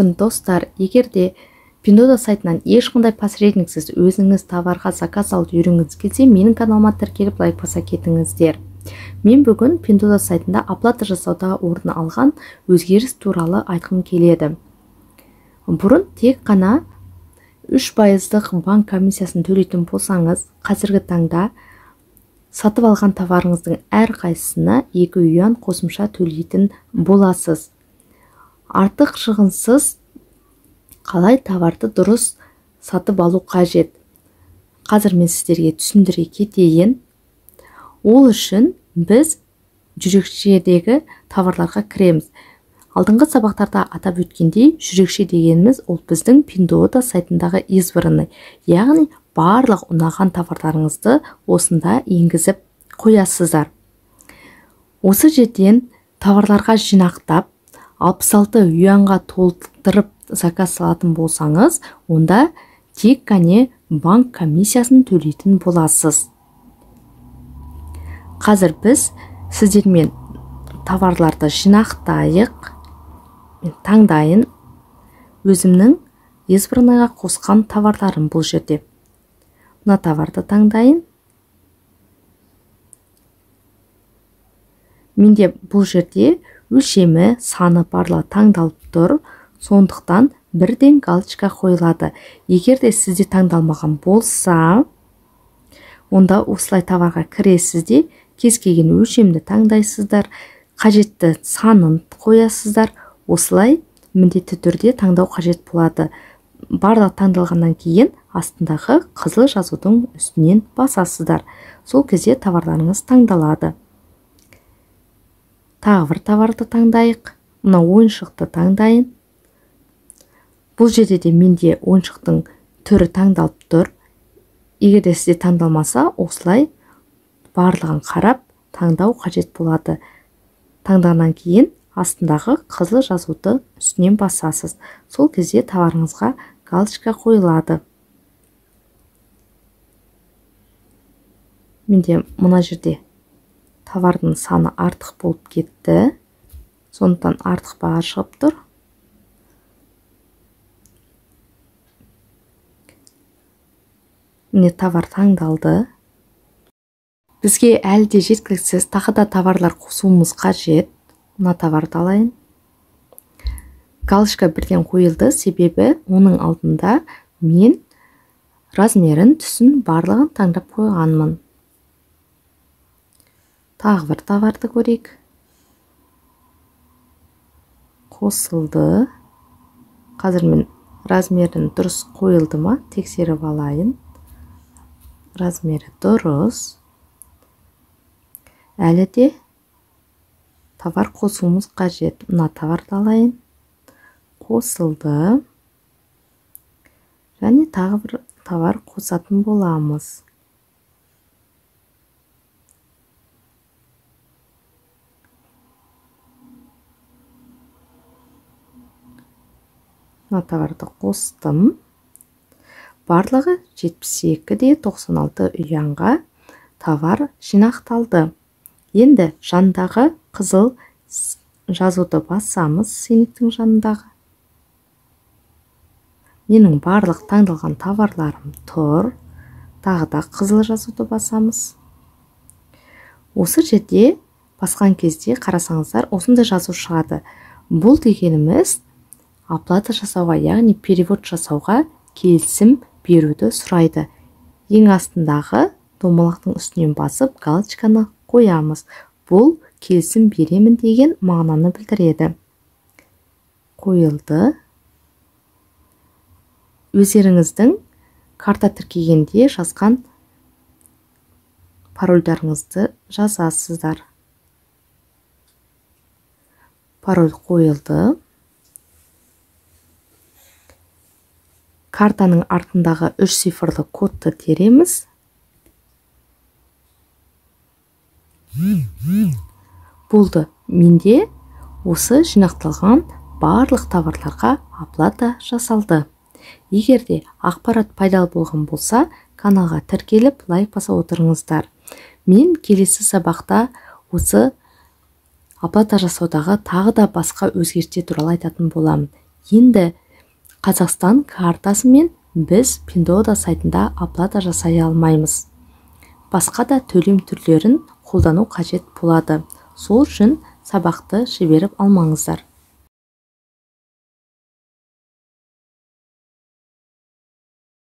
Бүгін достар, егерде Pinduoduo сайтынан ешқандай посредниксіз өзіңіз товарға заказ алып жүргіңіз келсе, менің каналыма тіркеліп лайк баса кетіңіздер. Мен бүгін Pinduoduo сайтында оплата жасауда орын алған өзгеріс туралы айтқым келеді. Бұрын тек қана 3% банк комиссиясын төлейтін болсаңыз, қазіргі таңда сатып алған товарыңыздың әр қайсысына 2 юан қосымша төлейтін боласыз. Артық шығынсыз қалай товарды дұрыс сатып алу қажет? Қазір мен сіздерге түсіндіре кетейін. Ол үшін біз жүрекшедегі товарларға кіреміз. Алдыңғы сабақтарда атап өткендей, жүрекше дегеніміз ол біздің Pinduoduo сайтындағы избранный, яғни барлық ұнаған товарларыңызды осында енгізіп қоясыздар. Осы жерден товарларға жинақтап 66 юанға толтырып заказ салатын болсаңыз, онда тек қана банк комиссиясын төлейтін боласыз. Қазір біз сіздермен товарларды жинақтайық. Мен таңдайын өзімнің избранныйға қосқан товарларым бұл жерде. Мына товарды таңдайын. Менде бұл жерде өлшемі, саны барлығы таңдалып тұр. Сондықтан бірден галочка қойылады. Егер де сізде таңдалмаған болса, онда осылай товарға кіресіз де, кез келген өлшемді таңдайсыздар, қажетті санын қоясыздар. Осылай міндетті түрде таңдау қажет болады. Барлық таңдалғаннан кейін астындағы қызыл жазудың үстінен басасыздар. Сол кезде товарларыңыз таңдалады. Тағы бір товарды таңдайық. Мына ойыншықты таңдайын. Бұл жерде де менде ойыншықтың түрі таңдалып тұр. Егер де сізде таңдалмаса, осылай барлығын қарап таңдау қажет болады. Таңдағаннан кейін астындағы қызыл жазуды үстінен басасыз. Сол кезде товарыңызға галочка қойылады. Менде мына жерде товардың саны артық болып кетті. Сондықтан артық баға шығып тұр. Міне товар таңдалды. Бізге әлі де жеткіліксіз, тағы да товарлар қосуымыз қажет. Мына товарды алайын. Галочка бірден қойылды, себебі оның алдында мен размерін, түсін барлығын таңдап қойғанмын. Тағы бір товарды көрейік. Қосылды. Қазір мен размерін дұрыс қойылды ма? Тексеріп алайын. Размері дұрыс. Әлі де товар қосуымыз қажет. Мына товарды алайын. Қосылды. Және тағы бір товар қосатын боламыз. Мына товарды қостым. Барлығы 72,96 юанға товар жинақталды. Енді жандағы қызыл жазуды басамыз, сеніктің жанындағы. Менің барлық таңдалған товарларым тұр. Тағы да қызыл жазуды басамыз. Осы жерде басқан кезде қарасаңыздар, осындай жазу шығады. Бұл дегеніміз оплата жасауға, яғни перевод жасауға келісім беруді сұрайды. Ең астындағы домалақтың үстінен басып галочканы қоямыз. Бұл келісім беремін деген мағынаны білдіреді. Қойылды. Өздеріңіздің карта тіркегенде жазған парольдарыңызды жазасыздар. Пароль қойылды. Картаның артындағы 3 цифрлы кодты тереміз. Болды. Менде осы жинақталған барлық товарларға оплата жасалды. Егерде ақпарат пайдалы болған болса, каналға тіркеліп лайк баса отырыңыздар. Мен келесі сабақта осы оплата жасаудағы тағы да басқа өзгерістер туралы айтатын боламын. Енді Қазақстан картасымен біз Pinduoduo сайтында оплата жасай алмаймыз. Басқа да төлем түрлерін қолдану қажет болады. Сол үшін сабақты жіберіп алмаңыздар.